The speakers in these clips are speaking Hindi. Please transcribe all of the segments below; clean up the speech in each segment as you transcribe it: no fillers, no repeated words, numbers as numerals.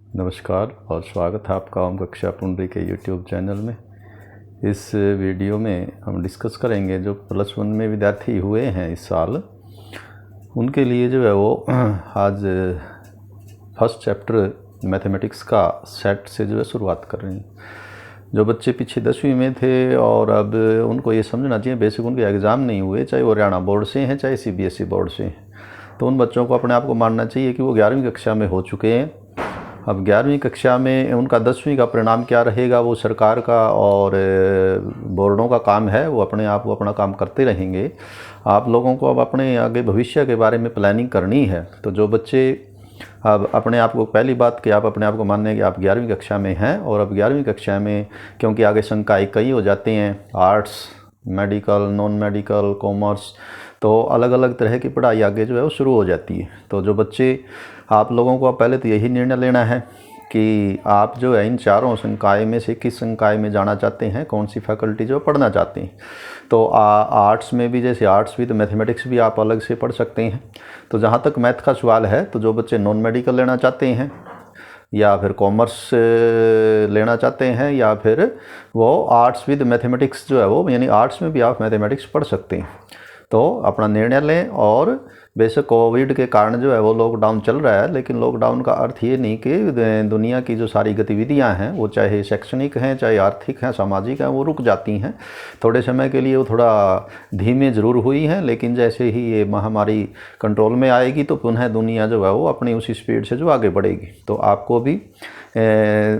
नमस्कार और स्वागत है आपका ओम कक्षा पुंडरी के यूट्यूब चैनल में। इस वीडियो में हम डिस्कस करेंगे जो +1 में विद्यार्थी हुए हैं इस साल, उनके लिए जो है वो आज फर्स्ट चैप्टर मैथमेटिक्स का सेट से जो है शुरुआत कर रहे हैं। जो बच्चे पीछे 10वीं में थे और अब उनको ये समझना चाहिए, बेसिक उनके एग्ज़ाम नहीं हुए, चाहे वो हरियाणा बोर्ड से हैं चाहे CBSE बोर्ड से हैं, तो उन बच्चों को अपने आप को मानना चाहिए कि वो 11वीं कक्षा में हो चुके हैं। अब 11वीं कक्षा में उनका 10वीं का परिणाम क्या रहेगा वो सरकार का और बोर्डों का काम है, वो अपने आप को अपना काम करते रहेंगे। आप लोगों को अब अपने आगे भविष्य के बारे में प्लानिंग करनी है। तो जो बच्चे अब अपने आप को, पहली बात कि आप अपने आप को मानने कि आप 11वीं कक्षा में हैं, और अब 11वीं कक्षा में क्योंकि आगे संकाय कई हो जाते हैं, arts, medical, non medical, commerce, तो अलग अलग तरह की पढ़ाई आगे जो है वो शुरू हो जाती है। तो जो बच्चे, आप लोगों को पहले तो यही निर्णय लेना है कि आप जो है इन चारों संकाय में से किस संकाय में जाना चाहते हैं, कौन सी फैकल्टी जो पढ़ना चाहते हैं। तो आर्ट्स में भी, जैसे आर्ट्स भी, तो मैथमेटिक्स भी आप अलग से पढ़ सकते हैं। तो जहाँ तक मैथ का सवाल है, तो जो बच्चे नॉन मेडिकल लेना चाहते हैं या फिर कॉमर्स लेना चाहते हैं या फिर वो आर्ट्स विद मैथमेटिक्स जो है वो, यानी आर्ट्स में भी आप मैथमेटिक्स पढ़ सकते हैं। तो अपना निर्णय लें। और बेशक कोविड के कारण जो है वो लॉकडाउन चल रहा है, लेकिन लॉकडाउन का अर्थ ये नहीं कि दुनिया की जो सारी गतिविधियां हैं, वो चाहे शैक्षणिक हैं, चाहे आर्थिक हैं, सामाजिक हैं, वो रुक जाती हैं। थोड़े समय के लिए वो थोड़ा धीमे ज़रूर हुई हैं, लेकिन जैसे ही ये महामारी कंट्रोल में आएगी तो पुनः दुनिया जो है वो अपनी उसी स्पीड से जो आगे बढ़ेगी। तो आपको भी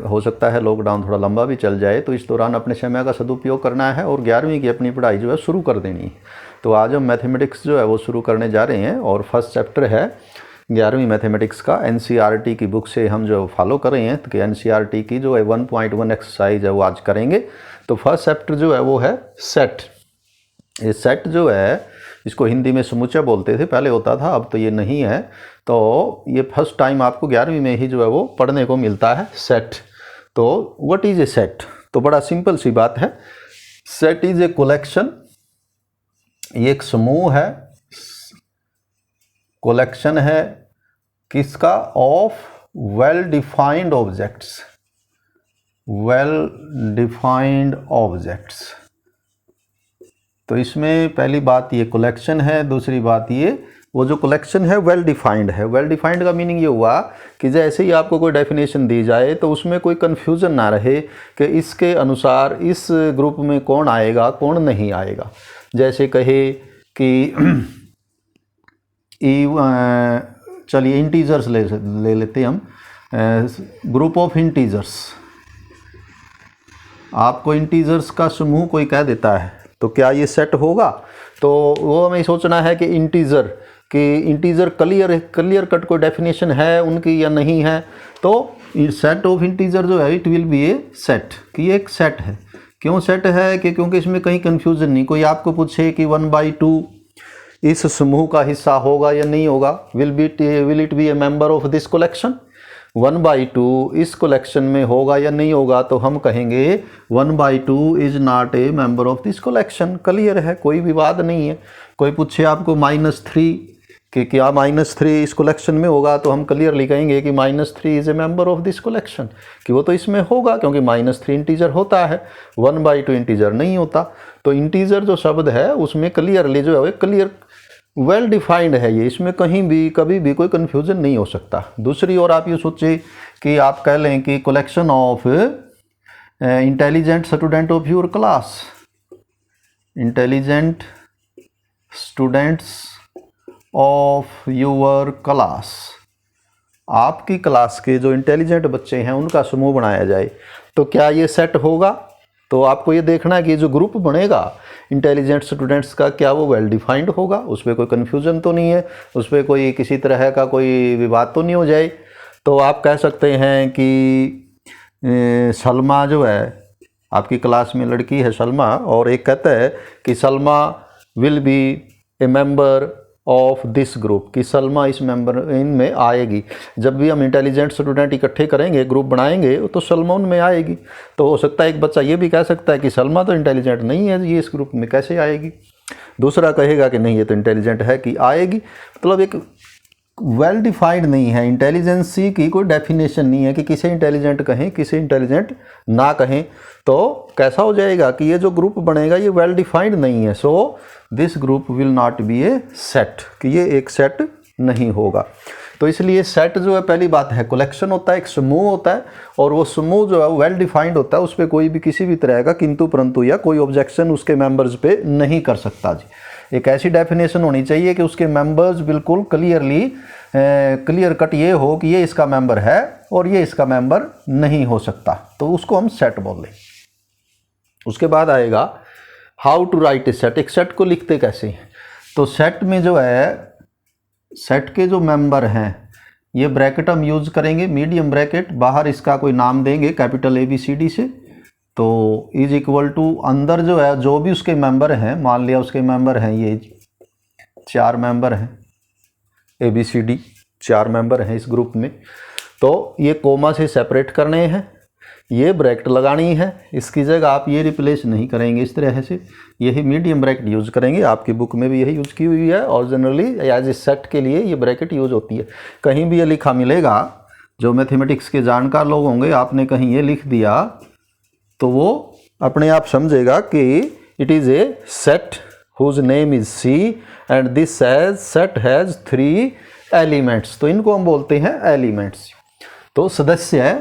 हो सकता है लॉकडाउन थोड़ा लंबा भी चल जाए, तो इस दौरान अपने समय का सदुपयोग करना है और 11वीं की अपनी पढ़ाई जो है शुरू कर देनी है। तो आज हम मैथमेटिक्स जो है वो शुरू करने जा रहे हैं और फर्स्ट चैप्टर है 11वीं मैथमेटिक्स का। NCERT की बुक से हम जो फॉलो कर रहे हैं, तो NCERT की जो है 1.1 एक्सरसाइज है वो आज करेंगे। तो फर्स्ट चैप्टर जो है वो है सेट। ये सेट जो है, इसको हिंदी में समुच्चय बोलते थे, पहले होता था, अब तो ये नहीं है। तो ये फर्स्ट टाइम आपको 11वीं में ही जो है वो पढ़ने को मिलता है, सेट। तो व्हाट इज ए सेट? तो बड़ा सिंपल सी बात है। सेट इज ए कलेक्शन, ये एक समूह है, कलेक्शन है किसका? Of well defined objects. Well defined objects. तो इसमें पहली बात ये कलेक्शन है, दूसरी बात ये वो जो कलेक्शन है वेल डिफाइंड है। वेल डिफाइंड का मीनिंग ये हुआ कि जैसे ही आपको कोई डेफिनेशन दी जाए तो उसमें कोई कन्फ्यूज़न ना रहे कि इसके अनुसार इस ग्रुप में कौन आएगा कौन नहीं आएगा। जैसे कहे कि चलिए इंटीजर्स ले लेते हम, ग्रुप ऑफ इंटीजर्स। आपको इंटीजर्स का समूह कोई कह देता है, तो क्या ये सेट होगा? तो वो हमें सोचना है कि इंटीजर क्लियर कट कोई डेफिनेशन है उनकी या नहीं है। तो सेट ऑफ इंटीजर जो है it will be A set, कि ये एक सेट है। क्यों सेट है? कि क्योंकि इसमें कहीं कन्फ्यूज़न नहीं। कोई आपको पूछे कि 1/2 इस समूह का हिस्सा होगा या नहीं होगा, will it be A member of this collection? 1/2 इस कलेक्शन में होगा या नहीं होगा, तो हम कहेंगे 1/2 is not a member of this collection. Clear है, कोई विवाद नहीं है। कोई पूछे आपको -3 कि क्या -3 इस कलेक्शन में होगा, तो हम क्लियरली कहेंगे कि -3 is a member of this collection, कि वो तो इसमें होगा क्योंकि -3 इंटीजर होता है, 1/2 इंटीजर नहीं होता। तो इंटीजर जो शब्द है उसमें क्लियरली जो है क्लियर वेल डिफाइंड है ये, इसमें कहीं भी कभी भी कोई कन्फ्यूज़न नहीं हो सकता। दूसरी ओर आप ये सोचे कि आप कह लें कि collection of intelligent student of your class, intelligent students of your class, आपकी क्लास के जो इंटेलिजेंट बच्चे हैं उनका समूह बनाया जाए, तो क्या ये सेट होगा? तो आपको ये देखना है कि जो ग्रुप बनेगा इंटेलिजेंट स्टूडेंट्स का, क्या वो वेल डिफाइंड होगा, उस पर कोई कन्फ्यूज़न तो नहीं है, उस पर कोई किसी तरह का कोई विवाद तो नहीं हो जाए। तो आप कह सकते हैं कि सलमा जो है, आपकी क्लास में लड़की है सलमा, और एक कहता है कि Salma will be A member of this group, कि सलमा इनमें आएगी। जब भी हम इंटेलिजेंट स्टूडेंट इकट्ठे करेंगे, ग्रुप बनाएंगे, तो सलमा उनमें आएगी। तो हो सकता है एक बच्चा ये भी कह सकता है कि सलमा तो इंटेलिजेंट नहीं है, ये इस ग्रुप में कैसे आएगी। दूसरा कहेगा कि नहीं ये तो इंटेलिजेंट है, कि आएगी। मतलब एक वेल डिफाइंड नहीं है। इंटेलिजेंसी की कोई डेफिनेशन नहीं है कि किसे इंटेलिजेंट कहें किसे इंटेलिजेंट ना कहें। तो कैसा हो जाएगा कि ये जो ग्रुप बनेगा ये वेल डिफाइंड नहीं है। So this group will not be A set, कि ये एक सेट नहीं होगा। तो इसलिए सेट जो है, पहली बात है कलेक्शन होता है, एक समूह होता है, और वो समूह जो है वेल डिफाइंड होता है, उस पर कोई भी किसी भी तरह का किंतु परंतु या कोई ऑब्जेक्शन उसके मेंबर्स पे नहीं कर सकता जी। एक ऐसी डेफिनेशन होनी चाहिए कि उसके मेंबर्स बिल्कुल क्लियर कट ये हो कि ये इसका मेंबर है और ये इसका मेंबर नहीं हो सकता, तो उसको हम सेट बोल लें। उसके बाद आएगा how to write a set. एक सेट को लिखते कैसे हैं? तो सेट में जो है, सेट के जो मेंबर हैं, ये ब्रैकेट हम यूज करेंगे, मीडियम ब्रैकेट, बाहर इसका कोई नाम देंगे कैपिटल ABCD से, तो इज इक्वल टू अंदर जो है जो भी उसके मेंबर हैं, मान लिया उसके मेंबर हैं ये 4 मेंबर हैं, ABCD 4 मेंबर हैं इस ग्रुप में, तो ये कोमा से सेपरेट करने हैं, ये ब्रैकेट लगानी है, इसकी जगह आप ये रिप्लेस नहीं करेंगे इस तरह से, यही मीडियम ब्रैकेट यूज करेंगे। आपकी बुक में भी यही यूज की हुई है और जनरली एज ए सेट के लिए ये ब्रैकेट यूज होती है। कहीं भी ये लिखा मिलेगा, जो मैथमेटिक्स के जानकार लोग होंगे, आपने कहीं ये लिख दिया तो वो अपने आप समझेगा कि it is a set whose name is C and this set has 3 elements, तो इनको हम बोलते हैं एलिमेंट्स। तो सदस्य है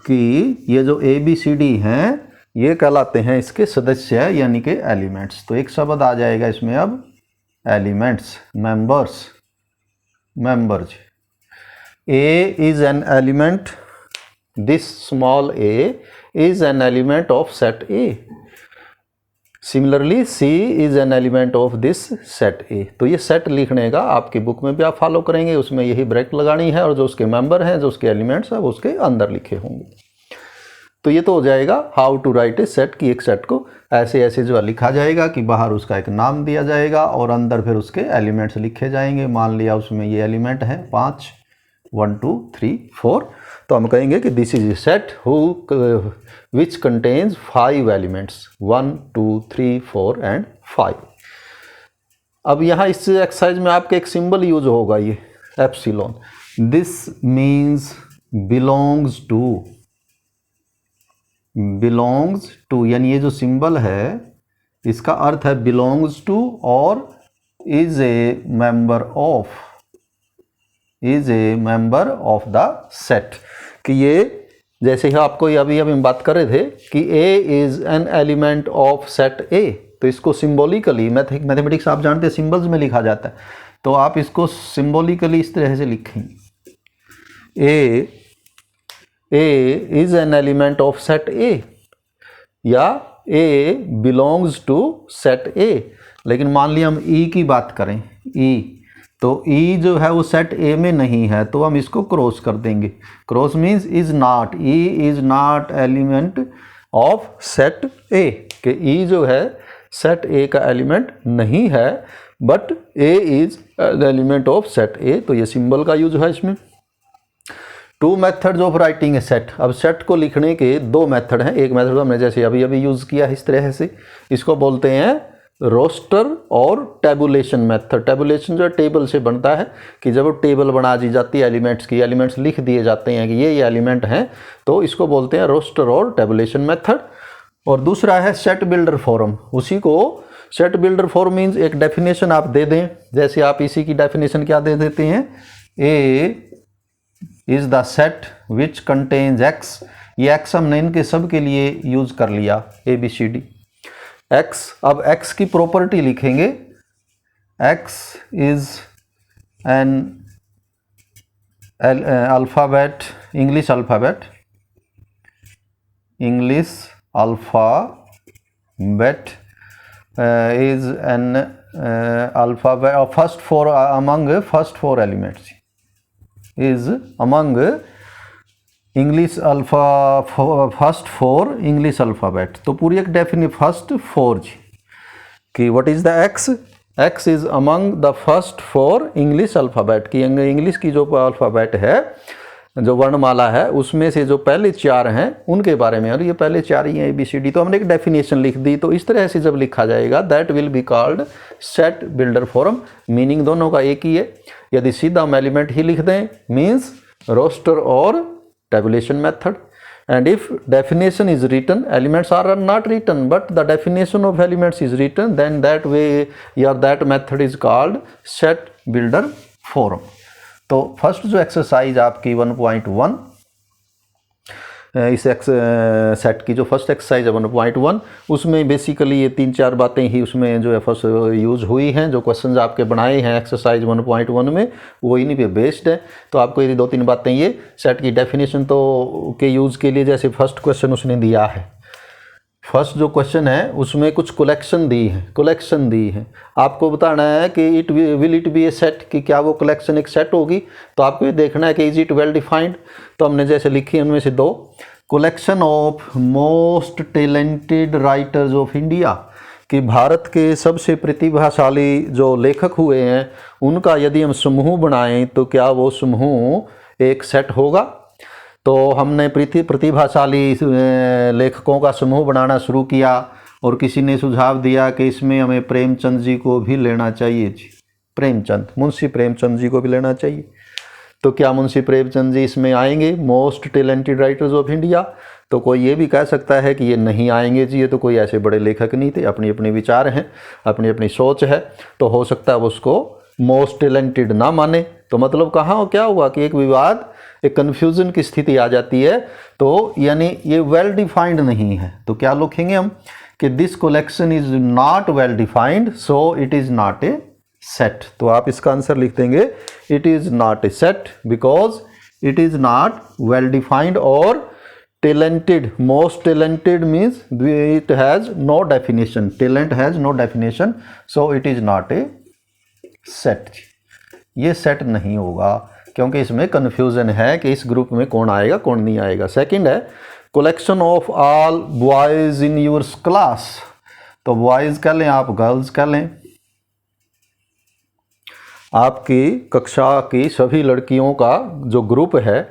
कि ये जो ABCD हैं ये कहलाते हैं इसके सदस्य है, यानी कि एलिमेंट्स। तो एक शब्द आ जाएगा इसमें अब, elements, members. A is an element, this small a is an element of set A. Similarly, C is an element of this set A. तो ये सेट लिखने का आपकी बुक में भी आप फॉलो करेंगे, उसमें यही ब्रैकेट लगानी है और जो उसके मेंबर हैं, जो उसके एलिमेंट्स हैं, वो उसके अंदर लिखे होंगे। तो ये तो हो जाएगा how to write a set, की एक सेट को ऐसे ऐसे जो लिखा जाएगा कि बाहर उसका एक नाम दिया जाएगा और अंदर फिर उसके एलिमेंट्स लिखे जाएंगे। मान लिया उसमें ये एलिमेंट है 5, 1 2 3 4, तो हम कहेंगे कि this is a set which contains 5 elements, 1 2 3 4 and 5। अब यहाँ इस एक्सरसाइज में आपके एक सिंबल यूज होगा, ये epsilon. This means belongs to, यानी ये जो सिंबल है इसका अर्थ है बिलोंग्स टू और is a member of the set. कि ये जैसे ही आपको अभी हम बात कर रहे थे कि A is an element of set A, तो इसको सिंबॉलिकली, मैथमेटिक्स आप जानते हैं सिंबल्स में लिखा जाता है, तो आप इसको सिंबॉलिकली इस तरह से लिखेंगे, A is an element of set A या A belongs to set A। लेकिन मान लिया हम E की बात करें, E, तो E जो है वो सेट A में नहीं है, तो हम इसको क्रॉस कर देंगे। Cross means is not, E is not element of set A, कि E जो है सेट A का एलिमेंट नहीं है, but A is element of set A। तो ये सिंबल का यूज है इसमें। 2 methods of writing a set. अब सेट को लिखने के 2 मेथड हैं। एक मेथड हमने जैसे अभी यूज किया है इस तरह से, इसको बोलते हैं रोस्टर और टेबुलेशन मेथड। टेबुलेशन जो है टेबल से बनता है, कि जब टेबल बना दी जाती है एलिमेंट्स की, एलिमेंट्स लिख दिए जाते हैं कि ये एलिमेंट हैं, तो इसको बोलते हैं रोस्टर और टेबुलेशन मेथड। और दूसरा है सेट बिल्डर फॉर्म। उसी को सेट बिल्डर फॉर्म मीन्स एक डेफिनेशन आप दे दें, जैसे आप इसी की डेफिनेशन क्या दे देते हैं, A is the set which contains X। ये X हमने इनके सब के लिए यूज कर लिया, ABCD X। अब X की प्रॉपर्टी लिखेंगे, X is N alphabet, English alphabet is an alphabet first 4 among first 4 elements, is among English first 4 English alphabet. तो पूरी एक डेफिनेशन फर्स्ट 4 जी, कि what is the x is among the first 4 English alphabet, की इंग्लिश की जो अल्फ़ाबेट है जो वर्णमाला है उसमें से जो पहले 4 हैं उनके बारे में, और ये पहले 4 ही हैं ABCD, तो हमने एक डेफिनेशन लिख दी। तो इस तरह से जब लिखा जाएगा that will be called set builder form, meaning दोनों का एक ही है। यदि सीधा हम एलिमेंट ही लिख दें मीन्स रोस्टर और tabulation method, and if definition is written, elements are not written but the definition of elements is written, then that way या that method is called set builder form। तो फर्स्ट जो एक्सरसाइज आपकी 1.1 इस सेट की जो फर्स्ट एक्सरसाइज है 1.1, उसमें बेसिकली ये 3-4 बातें ही उसमें जो है फर्स्ट यूज़ हुई हैं। जो क्वेश्चंस आपके बनाए हैं एक्सरसाइज 1.1 में वो इन्हीं पे बेस्ड है। तो आपको ये 2-3 बातें ये सेट की डेफिनेशन तो के यूज़ के लिए, जैसे फर्स्ट क्वेश्चन उसने दिया है, फर्स्ट जो क्वेश्चन है उसमें कुछ कलेक्शन दी है, आपको बताना है कि it will it be A set, कि क्या वो कलेक्शन एक सेट होगी। तो आपको ये देखना है कि इज इट वेल डिफाइंड। तो हमने जैसे लिखी उनमें से 2, collection of most talented writers of India, कि भारत के सबसे प्रतिभाशाली जो लेखक हुए हैं उनका यदि हम समूह बनाएं तो क्या वो समूह एक सेट होगा। तो हमने प्रतिभाशाली लेखकों का समूह बनाना शुरू किया और किसी ने सुझाव दिया कि इसमें हमें प्रेमचंद जी को भी लेना चाहिए जी, मुंशी प्रेमचंद जी को भी लेना चाहिए। तो क्या मुंशी प्रेमचंद जी इसमें आएंगे most talented writers of India? तो कोई ये भी कह सकता है कि ये नहीं आएंगे जी, ये तो कोई ऐसे बड़े लेखक नहीं थे, अपनी अपनी विचार हैं, अपनी अपनी सोच है, तो हो सकता है वो उसको मोस्ट टैलेंटेड ना माने। तो मतलब कहाँ क्या हुआ कि एक विवाद, एक कन्फ्यूजन की स्थिति आ जाती है। तो यानी ये वेल डिफाइंड नहीं है। तो क्या लिखेंगे हम कि this collection is not well defined, so it is not A set. तो आप इसका आंसर लिख देंगे it is not A set because it is not well defined और talented, most talented means it has no definition, talent has no definition, so it is not a set। ये सेट नहीं होगा क्योंकि इसमें कन्फ्यूजन है कि इस ग्रुप में कौन आएगा कौन नहीं आएगा। सेकंड है collection of all boys in your class. तो बॉयज कह लें आप, गर्ल्स कह लें, आपकी कक्षा की सभी लड़कियों का जो ग्रुप है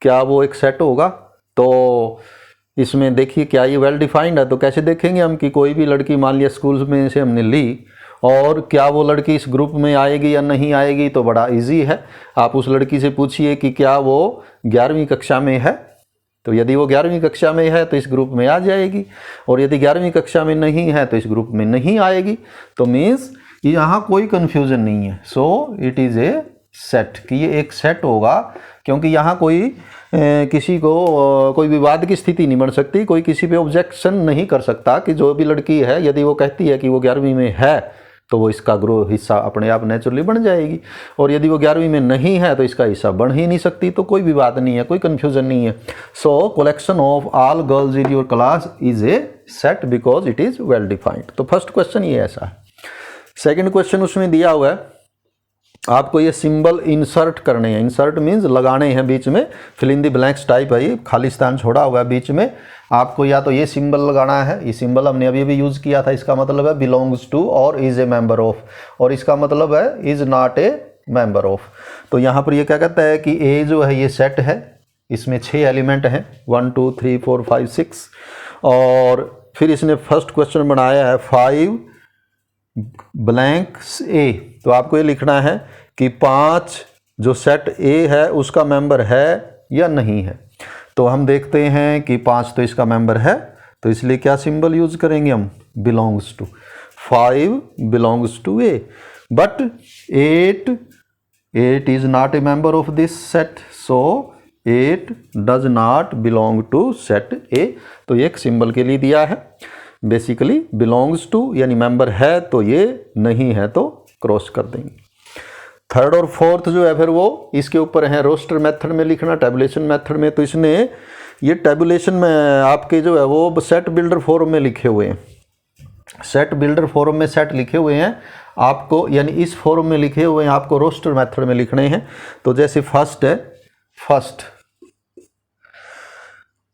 क्या वो एक सेट होगा? तो इसमें देखिए क्या ये वेल डिफाइंड है। तो कैसे देखेंगे हम कि कोई भी लड़की मान लिया स्कूल में से हमने ली और क्या वो लड़की इस ग्रुप में आएगी या नहीं आएगी? तो बड़ा इजी है, आप उस लड़की से पूछिए कि क्या वो 11वीं कक्षा में है। तो यदि वो 11वीं कक्षा में है तो इस ग्रुप में आ जाएगी, और यदि 11वीं कक्षा में नहीं है तो इस ग्रुप में नहीं आएगी। तो मीन्स यहाँ कोई कन्फ्यूजन नहीं है, so it is a set, कि ये एक सेट होगा क्योंकि यहाँ कोई किसी को कोई विवाद की स्थिति नहीं बन सकती, कोई किसी पे ऑब्जेक्शन नहीं कर सकता कि जो भी लड़की है यदि वो कहती है कि वो 11वीं में है तो वो इसका ग्रो हिस्सा अपने आप नेचुरली बन जाएगी, और यदि वो 11वीं में नहीं है तो इसका हिस्सा बन ही नहीं सकती। तो कोई विवाद नहीं है, कोई कन्फ्यूजन नहीं है। सो collection of all girls in your class is a set because it is well defined. तो फर्स्ट क्वेश्चन ये ऐसा है। सेकेंड क्वेश्चन उसमें दिया हुआ है आपको ये सिंबल इंसर्ट करने हैं। इंसर्ट मीन्स लगाने हैं बीच में, fill in the blanks type है, ये खाली स्थान छोड़ा हुआ है बीच में। आपको या तो ये सिंबल लगाना है, ये सिंबल हमने अभी भी यूज़ किया था, इसका मतलब है बिलोंग्स टू और इज ए मेंबर ऑफ, और इसका मतलब है is not a member of. तो यहाँ पर ये क्या कहता है कि ए जो है ये सेट है, इसमें 6 एलिमेंट हैं 1 2 3 4 5 6, और फिर इसने फर्स्ट क्वेश्चन बनाया है 5 ब्लैंक्स ए। तो आपको ये लिखना है कि 5 जो सेट ए है उसका मेंबर है या नहीं है। तो हम देखते हैं कि 5 तो इसका मेंबर है, तो इसलिए क्या सिंबल यूज करेंगे हम, belongs to. 5 belongs to A, but 8 is not a member of this set, so 8 does not belong to set A. तो ये एक सिंबल के लिए दिया है। बेसिकली बिलोंग्स टू यानी मेंबर है तो ये, नहीं है तो क्रॉस कर देंगे। थर्ड और फोर्थ जो है फिर वो इसके ऊपर है रोस्टर मेथड में लिखना, टेबुलेशन मेथड में। तो इसने ये टेबुलेशन में आपके जो है वो सेट बिल्डर फॉर्म में लिखे हुए हैं, सेट बिल्डर फॉर्म में सेट लिखे हुए हैं आपको, यानी इस फॉर्म में लिखे हुए हैं, आपको रोस्टर मेथड में लिखने हैं। तो जैसे फर्स्ट है, फर्स्ट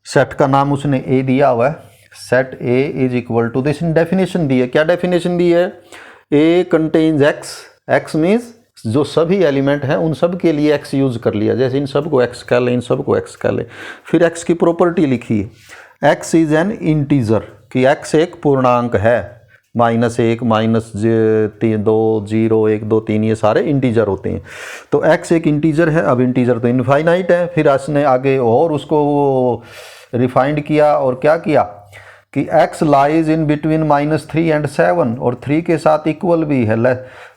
सेट का नाम उसने ए दिया हुआ है, set A is equal to this, definition दी है। क्या डेफिनेशन दी है? A contains x, x means जो सभी एलिमेंट हैं उन सब के लिए x यूज़ कर लिया, जैसे इन सब को x कह लें, इन सब को x कह लें। फिर x की प्रॉपर्टी लिखी है, x इज़ एन इंटीजर, कि x एक पूर्णांक है, -1 -2 0 1 2 3 ये सारे इंटीजर होते हैं। तो x एक इंटीजर है। अब इंटीजर तो इनफाइनाइट है, फिर उसने आगे और उसको रिफाइंड किया और क्या किया कि x lies in between -3 and 7, और 3 के साथ इक्वल भी है,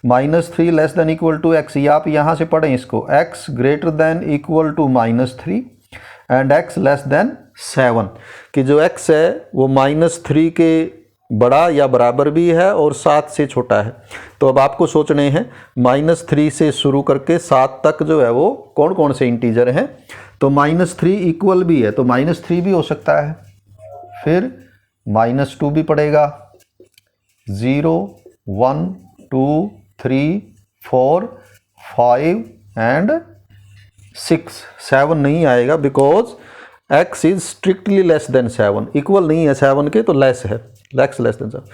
-3 less than equal to x। ये आप यहाँ से पढ़ें इसको, x greater than equal to -3 and x less than 7, कि जो x है वो -3 के बड़ा या बराबर भी है और 7 से छोटा है। तो अब आपको सोचने हैं -3 से शुरू करके 7 तक जो है वो कौन कौन से इंटीजर हैं। तो -3 इक्वल भी है, तो -3 भी हो सकता है, फिर -2 भी पड़ेगा, 0 1 2 3 4 5 एंड 6। 7 नहीं आएगा because x is strictly less than 7, equal नहीं है 7 के, तो लेस है, x लेस देन 7।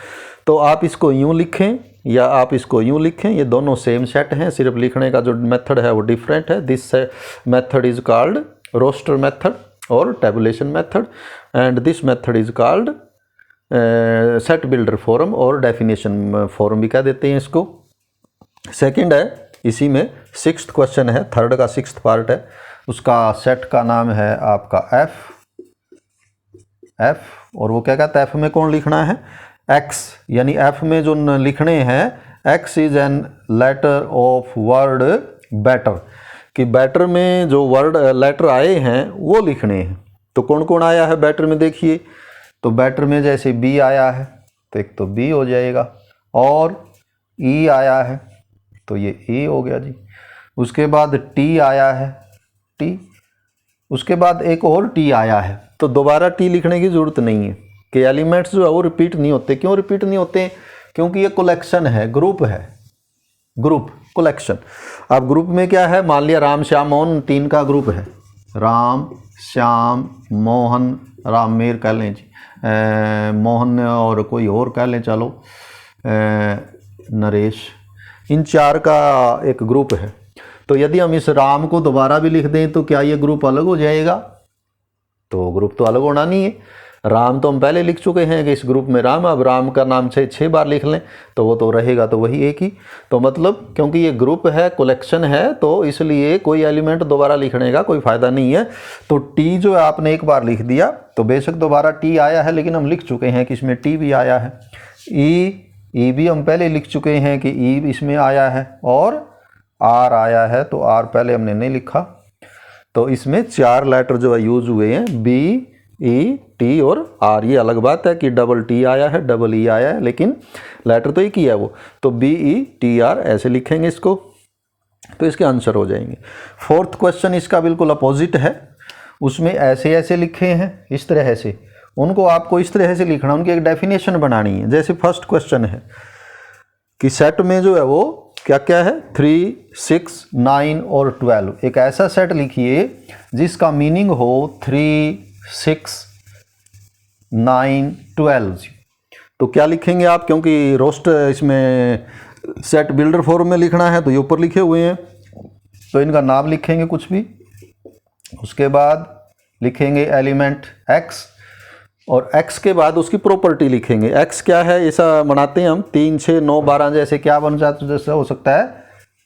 तो आप इसको यूं लिखें या आप इसको यूं लिखें, ये दोनों सेम सेट हैं, सिर्फ लिखने का जो मेथड है वो डिफरेंट है। This method is called roster method और tabulation method, and this method is called set builder form और डेफिनेशन फॉर्म भी कह देते हैं इसको। सेकंड है, इसी में 6th क्वेश्चन है, थर्ड का 6th पार्ट है, उसका सेट का नाम है आपका f, और वो क्या कहता है f में कौन लिखना है, x, यानी f में जो लिखने हैं x is an letter of word better, कि बेटर में जो वर्ड लेटर आए हैं वो लिखने हैं। तो कौन कौन आया है बेटर में, देखिए, तो बेटर में जैसे B आया है तो एक तो B हो जाएगा, और E आया है तो ये E हो गया जी। उसके बाद T आया है, T, उसके बाद एक और T आया है, तो दोबारा T लिखने की ज़रूरत नहीं है, कि एलिमेंट्स जो है वो रिपीट नहीं होते। क्यों रिपीट नहीं होते, क्योंकि ये कलेक्शन है, ग्रुप है, ग्रुप कलेक्शन। अब ग्रुप में क्या है, मान लिया राम श्याम मोहन 3 का ग्रुप है, राम श्याम मोहन, राम मीर कह लें जी, मोहन और कोई और कह लें, चलो नरेश, इन 4 का एक ग्रुप है। तो यदि हम इस राम को दोबारा भी लिख दें तो क्या ये ग्रुप अलग हो जाएगा, तो ग्रुप तो अलग होना नहीं है। राम तो हम पहले लिख चुके हैं कि इस ग्रुप में राम, अब राम का नाम 6 बार लिख लें तो वो तो रहेगा तो वही एक ही। तो मतलब क्योंकि ये ग्रुप है, कलेक्शन है, तो इसलिए कोई एलिमेंट दोबारा लिखने का कोई फ़ायदा नहीं है। तो टी जो है आपने एक बार लिख दिया, तो बेशक दोबारा टी आया है, लेकिन हम लिख चुके हैं कि इसमें टी भी आया है। ई भी हम पहले लिख चुके हैं कि ई इसमें आया है, और आर आया है, तो आर पहले हमने नहीं लिखा। तो इसमें 4 लेटर जो है यूज हुए हैं, बी ई टी और आर। ये अलग बात है कि डबल टी आया है, डबल ई आया है, लेकिन लेटर तो एक ही है वो। तो बी ई टी आर ऐसे लिखेंगे इसको, तो इसके आंसर हो जाएंगे। 4th क्वेश्चन इसका बिल्कुल अपोजिट है, उसमें ऐसे ऐसे लिखे हैं, इस तरह से, उनको आपको इस तरह से लिखना, उनकी एक डेफिनेशन बनानी है। जैसे 1st क्वेश्चन है कि सेट में जो है वो क्या क्या है, 3 6 9 और 12, एक ऐसा सेट लिखिए जिसका मीनिंग हो 3 6 9 12। तो क्या लिखेंगे आप, क्योंकि रोस्ट इसमें सेट बिल्डर फॉर्म में लिखना है तो ये ऊपर लिखे हुए हैं, तो इनका नाम लिखेंगे कुछ भी, उसके बाद लिखेंगे एलिमेंट x, और x के बाद उसकी प्रॉपर्टी लिखेंगे। x क्या है, ऐसा बनाते हैं हम 3 6 9 12, जैसे क्या बन जाता है, जैसे हो सकता है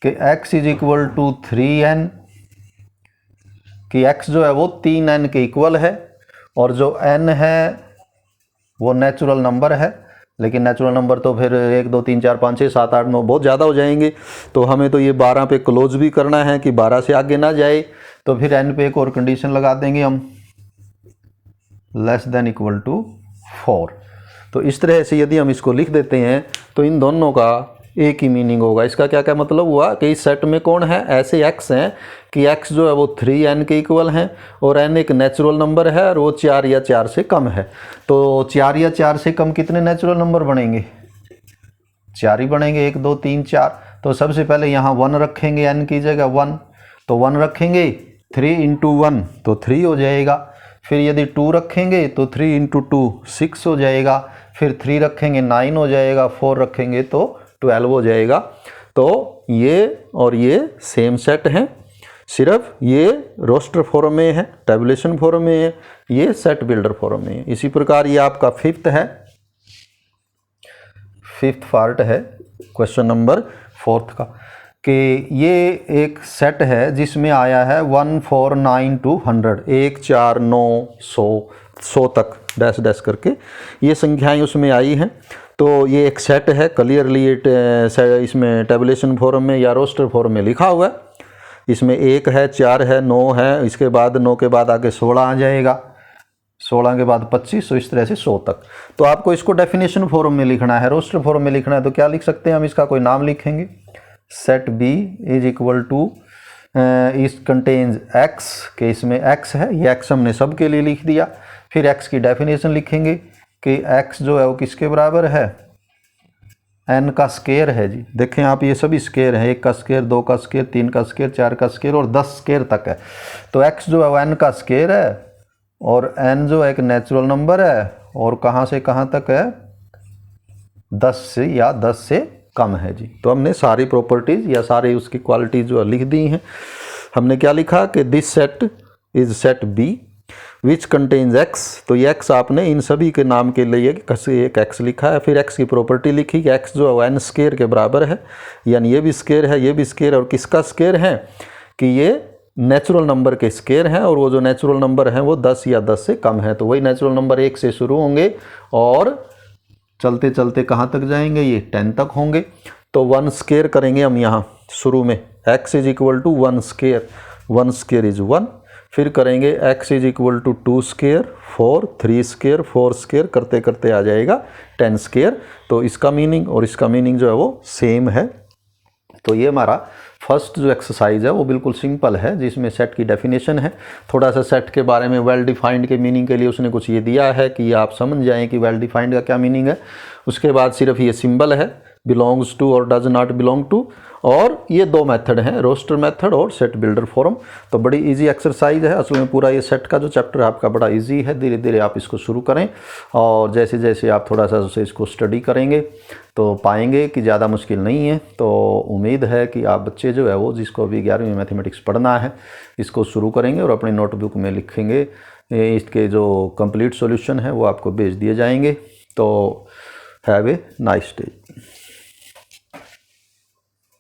कि x is equal to 3n, कि x जो है वो 3n के इक्वल है, और जो n है वो नेचुरल नंबर है, लेकिन नेचुरल नंबर तो फिर 1 2 3 4 5 6 7 8 9 बहुत ज़्यादा हो जाएंगे, तो हमें तो ये 12 पे क्लोज भी करना है कि 12 से आगे ना जाए। तो फिर n पे एक और कंडीशन लगा देंगे हम, लेस देन इक्वल टू 4। तो इस तरह से यदि हम इसको लिख देते हैं तो इन दोनों का एक ही मीनिंग होगा। इसका क्या क्या मतलब हुआ कि इस सेट में कौन है, ऐसे x हैं कि x जो है वो 3n के इक्वल हैं, और n एक नेचुरल नंबर है और वो 4 या 4 से कम है। तो 4 या 4 से कम कितने नेचुरल नंबर बनेंगे, 4 ही बनेंगे, 1 2 3 4। तो सबसे पहले यहाँ 1 रखेंगे, n की जगह 1, तो 1 रखेंगे, 3 × 1 तो 3 हो जाएगा। फिर यदि 2 रखेंगे तो 3 × 2 6 हो जाएगा, फिर 3 रखेंगे 9 हो जाएगा, 4 रखेंगे तो 12 हो जाएगा। तो ये और ये सेम सेट हैं, सिर्फ ये रोस्टर फॉर्म में है, टेबुलेशन फॉर्म में है, ये सेट बिल्डर फॉर्म में है। इसी प्रकार ये आपका फिफ्थ पार्ट है क्वेश्चन नंबर 4 का, कि ये एक सेट है जिसमें आया है 1 4 9 2 100, 1 4 9 100 तक डैश डैश करके ये संख्याएं उसमें आई हैं। तो ये एक सेट है, क्लियरली इसमें टेबुलेशन फॉर्म में या रोस्टर फॉर्म में लिखा हुआ है। इसमें 1 है, 4 है, 9 है, इसके बाद 9 के बाद आगे 16 आ जाएगा, 16 के बाद 25, तो इस तरह से 100 तक। तो आपको इसको डेफिनेशन फॉर्म में लिखना है, रोस्टर फॉर्म में लिखना है, तो क्या लिख सकते हैं हम? इसका कोई नाम लिखेंगे, set B is equal to इस कंटेन्स एक्स, के इसमें एक्स है, ये एक्स हमने सब के लिए लिख दिया। फिर एक्स की डेफिनेशन लिखेंगे कि एक्स जो है वो किसके बराबर है? एन का स्केयर है जी। देखें आप, ये सभी स्केयर है, 1 का स्केयर, 2 का स्केयर, 3 का स्केयर, 4 का स्केयर और 10 स्केयर तक है। तो एक्स जो है वो एन का स्केयर है और एन जो है एक नेचुरल नंबर है और कहाँ से कहाँ तक है? 10 से या 10 से कम है जी। तो हमने सारी प्रॉपर्टीज़ या सारी उसकी क्वालिटीज़ जो लिख दी हैं। हमने क्या लिखा कि this set is set B which contains x. तो ये एक्स आपने इन सभी के नाम के लिए एक एक्स लिखा है। फिर एक्स की प्रॉपर्टी लिखी कि एक्स जो है एन स्केयर के बराबर है, यानी ये भी स्केयर है, ये भी स्केयर है, और किसका स्केयर है? कि ये नेचुरल नंबर के स्केयर हैं, और वो जो नेचुरल नंबर हैं वो 10 या 10 से कम है। तो वही नेचुरल नंबर 1 से शुरू होंगे और चलते चलते कहाँ तक जाएंगे? ये 10 तक होंगे। तो 1 स्केयर करेंगे हम यहाँ शुरू में, x is equal to 1 square, 1 square is 1। फिर करेंगे x is equal to 2 square, 4, 3 square, 4 square, करते करते आ जाएगा 10 स्केयर। तो इसका मीनिंग और इसका मीनिंग जो है वो सेम है। तो ये हमारा फर्स्ट जो एक्सरसाइज है वो बिल्कुल सिंपल है, जिसमें सेट की डेफिनेशन है। थोड़ा सा सेट के बारे में वेल डिफाइंड के मीनिंग के लिए उसने कुछ ये दिया है कि आप समझ जाएं कि वेल डिफाइंड का क्या मीनिंग है। उसके बाद सिर्फ ये सिंबल है, बिलोंग्स टू और डज नॉट बिलोंग टू, और ये 2 मेथड हैं, रोस्टर मेथड और सेट बिल्डर फॉर्म। तो बड़ी इजी एक्सरसाइज है। असल में पूरा ये सेट का जो चैप्टर है आपका बड़ा इजी है। धीरे धीरे आप इसको शुरू करें और जैसे जैसे आप थोड़ा सा उसे इसको स्टडी करेंगे तो पाएंगे कि ज़्यादा मुश्किल नहीं है। तो उम्मीद है कि आप बच्चे जो है वो जिसको अभी 11वीं मैथमेटिक्स पढ़ना है इसको शुरू करेंगे और अपनी नोटबुक में लिखेंगे। इसके जो कंप्लीट सॉल्यूशन है वो आपको भेज दिए जाएंगे। तो हैव ए नाइस डे।